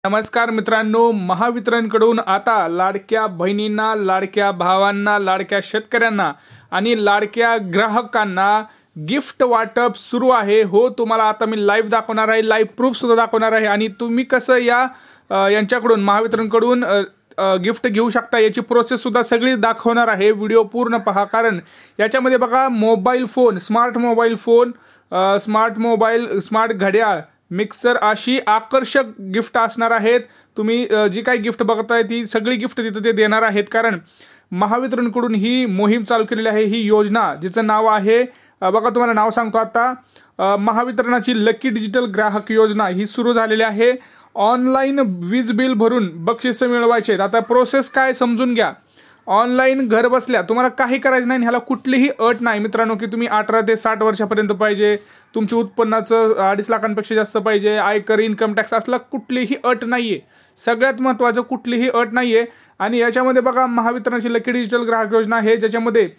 नमस्कार मित्रांनो, महावितरणकडून आता लाडक्या बहिणींना, लाडक्या भावांना, लाडक्या शेतकऱ्यांना आणि लाडक्या ग्राहकांना गिफ्ट वाटप सुरू आहे। हो, तुम्हाला आता मी लाईव्ह दाखवणार आहे, लाईव्ह प्रूफ सुद्धा दाखवणार आहे आणि तुम्ही कसं यांच्याकडून महावितरणकडून गिफ्ट घेऊ शकता याची प्रोसेस सुद्धा सगळी दाखवणार आहे। व्हिडिओ पूर्ण पहा, कारण याच्यामध्ये बघा mobile phone, smart mobile phone, smart घड्याळ, मिक्सर अशी आकर्षक गिफ्ट असणार आहेत। तुम्ही जी काही गिफ्ट बघताय ती सगळी गिफ्ट तिथे ते देणार आहेत, कारण महावितरणकडून ही मोहीम चालू केलेली आहे। ही योजना जिचं नाव आहे, बघा तुम्हाला नाव सांगतो आता, महावितरणाची लकी डिजिटल ग्राहक योजना ही सुरू झालेली आहे। ऑनलाईन वीज बिल भरून बक्षीस मिळवायचे। आता प्रोसेस काय समजून घ्या। ऑनलाईन घर बसल्या तुम्हाला काही करायचं नाही, ह्याला कुठलीही अट नाही मित्रांनो की तुम्ही 18 ते 60 वर्षापर्यंत पाहिजे, तुमच्या उत्पन्नाचं 2.5 लाखांपेक्षा जास्त पाहिजे, आयकर इन्कम टॅक्स असला कुठलीही अट नाहीये। सगळ्यात महत्त्वाचं कुठलीही अट नाहीये। आणि याच्यामध्ये बघा महावितरणाची लकी डिजिटल ग्राहक योजना आहे, ज्याच्यामध्ये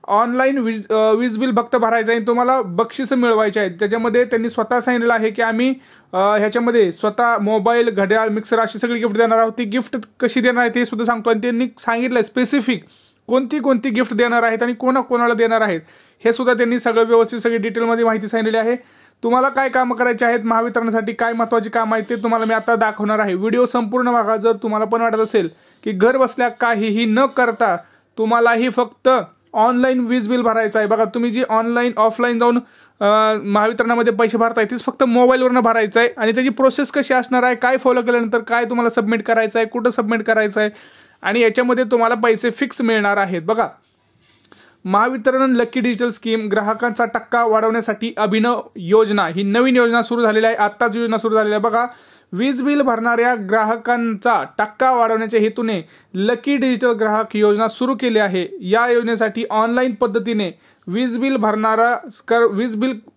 ऑनलाईन वीज बिल फक्त भरायचं आहे, तुम्हाला बक्षीस मिळवायचे आहेत। त्याच्यामध्ये त्यांनी स्वतः सांगितलेलं आहे की आम्ही ह्याच्यामध्ये स्वतः मोबाईल, घड्याळ, मिक्सर अशी सगळी गिफ्ट देणार आहोत। ती गिफ्ट कशी देणार आहे ते सुद्धा सांगतो, आणि त्यांनी सांगितलं स्पेसिफिक कोणती गिफ्ट देणार आहेत आणि कोणाला देणार आहेत हे सुद्धा त्यांनी सगळं व्यवस्थित सगळी डिटेलमध्ये माहिती सांगितलेली आहे। तुम्हाला काय कामं करायची आहेत, महावितरणासाठी काय महत्त्वाची कामं आहेत ते तुम्हाला मी आता दाखवणार आहे। व्हिडिओ संपूर्ण बघा। जर तुम्हाला पण वाटत असेल की घर बसल्या काहीही न करता तुम्हालाही फक्त ऑनलाईन वीज बिल भरायचं आहे, बघा तुम्ही जी ऑफलाईन जाऊन महावितरणामध्ये पैसे भरताय तेच फक्त मोबाईलवरनं भरायचं आहे। आणि त्याची प्रोसेस कशी असणार आहे, काय फॉलो केल्यानंतर काय तुम्हाला सबमिट करायचं आहे, कुठं सबमिट करायचं आहे, आणि याच्यामध्ये तुम्हाला पैसे फिक्स मिळणार आहेत। बघा, महावितरण लकी डिजिटल स्कीम ग्राहकांचा टक्का वाढवण्यासाठी अभिनव योजना, ही नवीन योजना सुरू झालेली आहे। आत्ताच योजना सुरू झालेली आहे। बघा, वीज बिल भरणाऱ्या ग्राहकांचा टक्का वाढवण्याच्या हेतूने लकी डिजिटल ग्राहक योजना सुरू केली आहे। या योजनेसाठी ऑनलाईन पद्धतीने वीज बिल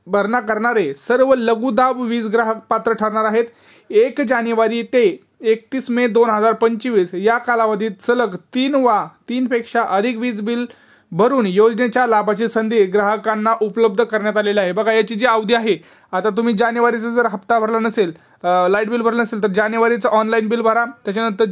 भरणा करणारे सर्व लघुदाब वीज ग्राहक पात्र ठरणार आहेत। 1 जानेवारी ते 31 मे 2025 या कालावधीत सलग 3 पेक्षा अधिक वीज बिल भरून योजनेच्या लाभाची संधी ग्राहकांना उपलब्ध करण्यात आलेली आहे। बघा, याची जी अवधी आहे, आता तुम्ही जानेवारीचा जर हप्ता भरला नसेल, लाईट बिल भरलं नसेल तर जानेवारीचं ऑनलाईन बिल भरा। त्याच्यानंतर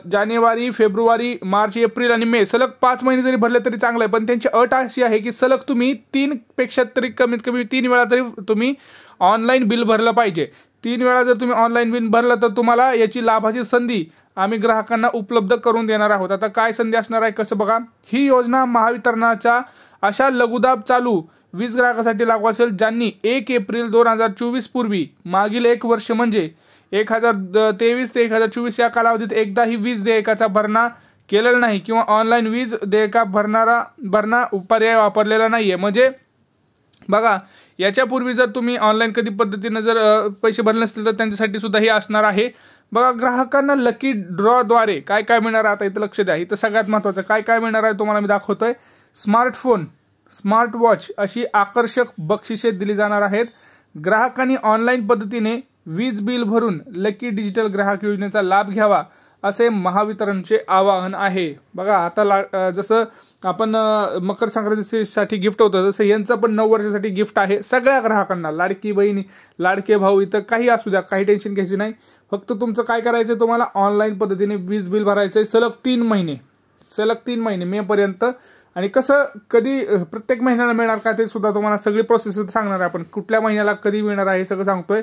जानेवारी, फेब्रुवारी, मार्च, एप्रिल आणि मे सलग 5 महिने जरी भरले तरी चांगलं आहे, पण त्यांची अट अशी आहे की सलग तुम्ही 3 पेक्षा तरी कमीत कमी 3 वेळा तरी तुम्ही ऑनलाईन बिल भरलं पाहिजे। 3 वेळा जर तुम्ही ऑनलाईन बिल भरलं तर तुम्हाला याची लाभाची संधी आम्ही ग्राहकांना उपलब्ध करून देणार आहोत। आता काय संधी असणार आहे कसं बघा, ही योजना महावितरणाच्या अशा लघुदाब चालू वीज ग्राहकासाठी लागू असेल ज्यांनी 1 एप्रिल 2024 पूर्वी मागील 1 वर्ष म्हणजे 2023 ते 2024 या कालावधीत एकदाही वीज देयकाचा भरणा केलेला नाही किंवा ऑनलाईन वीज देयका भरणा पर्याय वापरलेला नाहीये। म्हणजे बघा, याच्यापूर्वी जर तुम्ही ऑनलाईन कधी पद्धतीने जर पैसे भरले नसतील तर त्यांच्यासाठी सुद्धा हे असणार आहे। बघा, ग्राहकांना लकी ड्रॉद्वारे काय काय मिळणार आहे आता इथं लक्ष द्या। इथं सगळ्यात महत्त्वाचं काय काय मिळणार आहे तुम्हाला मी दाखवतोय। स्मार्टफोन, स्मार्ट वॉच अशी आकर्षक बक्षिसे दिली जाणार आहेत। ग्राहकांनी ऑनलाईन पद्धतीने वीज बिल भरून लकी डिजिटल ग्राहक योजनेचा लाभ घ्यावा असे महावितरणचे आवाहन आहे। बघा, आता जसं आपण मकर संक्रांतीसाठी गिफ्ट होतं तसं यांचं पण 9 वर्षासाठी गिफ्ट आहे सगळ्या ग्राहकांना। लाडकी बहिणी, लाडके भाऊ, इथं काही असू द्या, काही टेन्शन घ्यायची नाही। फक्त तुमचं काय करायचं, तुम्हाला ऑनलाईन पद्धतीने वीज बिल भरायचं आहे सलग 3 महिने मे पर्यंत। आणि कसं कधी प्रत्येक महिन्याला मिळणार का ते सुद्धा तुम्हाला सगळी प्रोसेस सांगणार आहे आपण, कुठल्या महिन्याला कधी मिळणार आहे हे सगळं सांगतोय।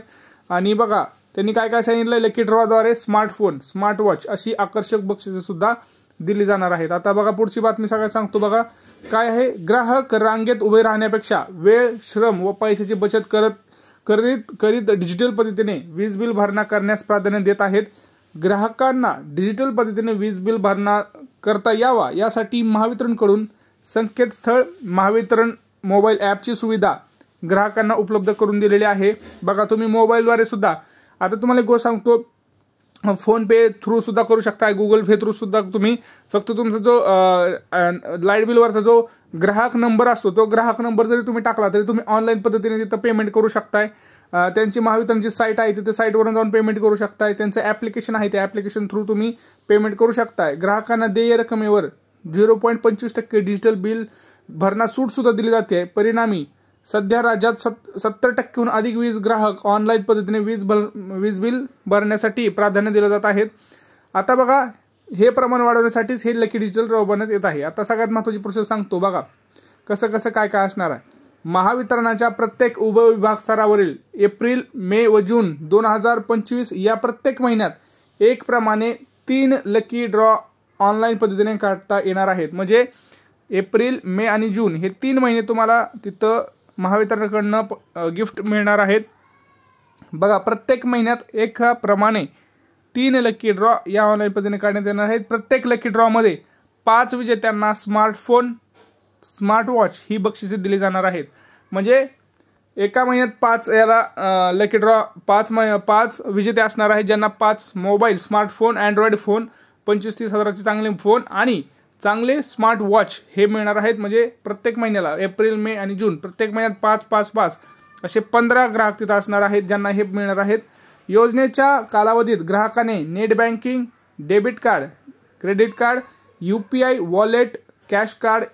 आणि बघा, त्यांनी काय काय सांगितलं, लकी ड्रॉद्वारे स्मार्टफोन, स्मार्ट वॉच अशी आकर्षक बक्षिसे सुद्धा दिली जाणार आहेत। आता बघा, पुढची बातमी सगळ्यात सांगतो। बघा काय आहे, ग्राहक रांगेत उभे राहण्यापेक्षा वेळ, श्रम व पैशाची बचत करीत डिजिटल पद्धतीने वीज बिल भरणा करण्यास प्राधान्य देत आहेत। ग्राहकांना डिजिटल पद्धतीने वीज बिल भरणा करता यावा यासाठी महावितरणकडून संकेतस्थळ महावितरण मोबाईल ॲपची सुविधा ग्राहकांना उपलब्ध करून दिलेली आहे। बघा, तुम्ही मोबाईलद्वारे सुद्धा, आता तुम्हाला एक गोष्ट सांगतो, फोन पे थ्रू सुद्धा करू शकता, गुगल पे थ्रू सुद्धा तुम्ही फक्त तुमचा जो लाईट बिलवरचा जो ग्राहक नंबर असतो तो ग्राहक नंबर जरी तुम्ही टाकला तरी तुम्ही ऑनलाईन पद्धतीने तिथं पेमेंट करू शकताय। त्यांची महावितरणची साईट आहे, तिथे साईटवरून जाऊन पेमेंट करू शकताय। त्यांचं ॲप्लिकेशन आहे, त्या ॲप्लिकेशन थ्रू तुम्ही पेमेंट करू शकताय। ग्राहकांना देय रकमेवर 0.25% डिजिटल बिल भरणा सूट सुद्धा दिली जाते। परिणामी सध्या राज्यात 70% अधिक वीज ग्राहक ऑनलाईन पद्धतीने वीज बिल भरण्यासाठी प्राधान्य दिलं जात आहेत. आता बघा, हे प्रमाण वाढवण्यासाठीच हे लकी डिजिटल राबवण्यात येत आहे. आता सगळ्यात महत्त्वाची प्रोसेस सांगतो बघा, कसं काय असणार आहे. महावितरणाच्या प्रत्येक उपविभाग स्तरावरील एप्रिल, मे व जून 2025 या प्रत्येक महिन्यात एक प्रमाणे 3 लकी ड्रॉ ऑनलाईन पद्धतीने काढता येणार आहेत. म्हणजे एप्रिल, मे आणि जून हे 3 महिने तुम्हाला तिथं महावितरणाकडनं गिफ्ट मिळणार आहेत. बघा, प्रत्येक महिन्यात एकाप्रमाणे 3 लकी ड्रॉ या ऑनलाईन पद्धतीने काढण्यात येणार आहेत. प्रत्येक लकी ड्रॉमध्ये 5 विजेत्यांना स्मार्टफोन, स्मार्ट वॉच ही बक्षिसे दिली जाणार आहेत. म्हणजे एका महिन्यात 5 याला लकी ड्रॉ 5 विजेते असणार आहेत, ज्यांना 5 मोबाईल, स्मार्टफोन, अँड्रॉइड फोन, 25-30 हजाराचे चांगले फोन आणि चांगले स्मार्ट वॉच हे मिळणार आहेत. म्हणजे प्रत्येक महिन्याला एप्रिल, मे आणि जून प्रत्येक महिन्यात 5 असे 15 ग्राहक तिथं असणार आहेत, ज्यांना हे मिळणार आहेत. योजनेच्या कालावधीत ग्राहकाने net banking, debit card, credit card, UPI wallet, cash card,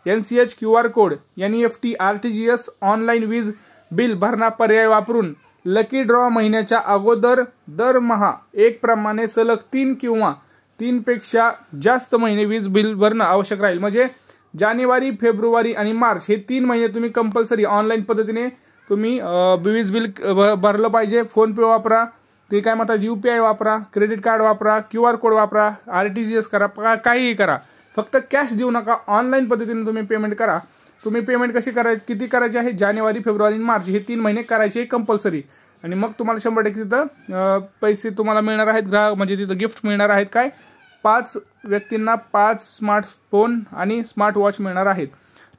NCH QR code, NEFT, RTGS, online वीज बिल भरणा पर्याय वापरून लकी ड्रॉ महिन्याच्या अगोदर दरमहा एक प्रमाणे सलग 3 किंवा 3 पेक्षा जास्त महिने वीज बिल भरणं आवश्यक राहील. म्हणजे जानेवारी, फेब्रुवारी आणि मार्च हे 3 महिने तुम्ही कंपल्सरी ऑनलाईन पद्धतीने तुम्ही वीज बिल भरलं पाहिजे. फोनपे वापरा, ते काय म्हणतात UPI वापरा, क्रेडिट कार्ड वापरा, QR कोड वापरा, RTGS करा, काहीही करा, फक्त कॅश देऊ नका. ऑनलाईन पद्धतीने तुम्ही पेमेंट करा. तुम्ही पेमेंट कशी करायची, किती करायची आहे, जानेवारी, फेब्रुवारी आणि मार्च हे 3 महिने करायचे कंपल्सरी. आणि मग तुम्हाला 100% तिथं पैसे तुम्हाला मिळणार आहेत. ग्राहक म्हणजे तिथं गिफ्ट मिळणार आहेत. काय, 5 व्यक्तींना 5 स्मार्टफोन आणि स्मार्ट वॉच मिळणार आहेत.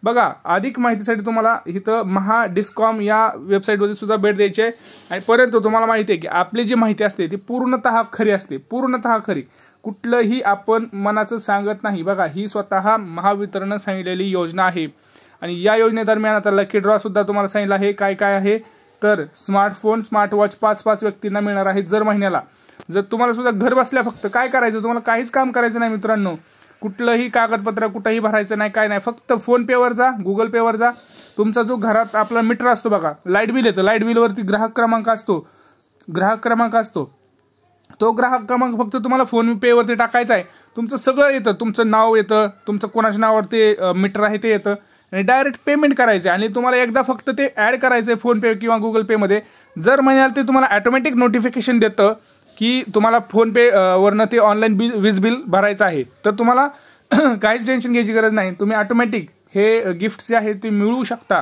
बघा, अधिक माहितीसाठी तुम्हाला इथं महाडिस्कॉम या वेबसाईटवरती सुद्धा भेट द्यायची आहे. आणि परंतु तुम्हाला माहिती आहे की आपली जी माहिती असते ती पूर्णतः खरी असते, पूर्णतः खरी. कुठलंही आपण मनाचं सांगत नाही. बघा, ही स्वतः महावितरण सांगितलेली योजना आहे. आणि या योजनेदरम्यान आता लकी ड्रॉ सुद्धा तुम्हाला सांगितलं आहे. काय आहे तर स्मार्टफोन, स्मार्ट वॉच 5 व्यक्तींना मिळणार आहेत दर महिन्याला. जर तुम्हाला सुद्धा घर बसल्या फक्त काय करायचं, तुम्हाला काहीच काम करायचं नाही मित्रांनो. कुठलंही कागदपत्र कुठंही भरायचं नाही, काय नाही. फक्त फोनपेवर जा, गुगल पेवर जा. तुमचा जो घरात आपला मीटर असतो बघा, लाईट बिल येतं, लाईट बिलवरती ग्राहक क्रमांक असतो. तो ग्राहक क्रमांक फक्त तुम्हाला फोनपेवरती टाकायचा आहे. तुमचं सगळं येतं, तुमचं नाव येतं, तुमचं कोणाच्या नावावरती मीटर आहे ते येतं आणि डायरेक्ट पेमेंट करायचं आहे. आणि तुम्हाला एकदा फक्त ते ॲड करायचं आहे फोनपे किंवा गुगल पेमध्ये. जर महिन्याला ते तुम्हाला ॲटोमॅटिक नोटिफिकेशन देतं की तुम्हाला फोनपे वरनं ते ऑनलाईन वीज बिल भरायचं आहे. तर तुम्हाला काहीच टेन्शन घ्यायची गरज नाही. तुम्ही ऑटोमॅटिक हे गिफ्ट जे आहे ते मिळवू शकता.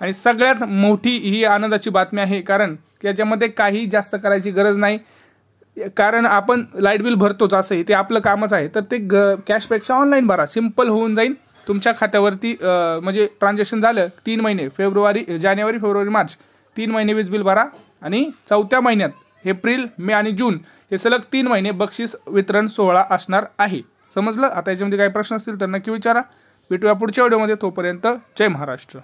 आणि सगळ्यात मोठी ही आनंदाची बातमी आहे, कारण त्याच्यामध्ये काही जास्त करायची गरज नाही. कारण आपण लाईट बिल भरतोच, असं ते आपलं कामच आहे. तर ते कॅशपेक्षा ऑनलाईन भरा, सिम्पल होऊन जाईल तुमच्या खात्यावरती. म्हणजे ट्रान्झॅक्शन झालं 3 महिने, जानेवारी, फेब्रुवारी, मार्च 3 महिने वीज बिल भरा. आणि 4थ्या महिन्यात एप्रिल, मे आणि जून हे सलग 3 महिने बक्षीस वितरण सोहळा असणार आहे. समजलं? आता याच्यामध्ये काही प्रश्न असतील तर नक्की विचारा. भेटूया पुढच्या व्हिडिओमध्ये. तोपर्यंत जय महाराष्ट्र.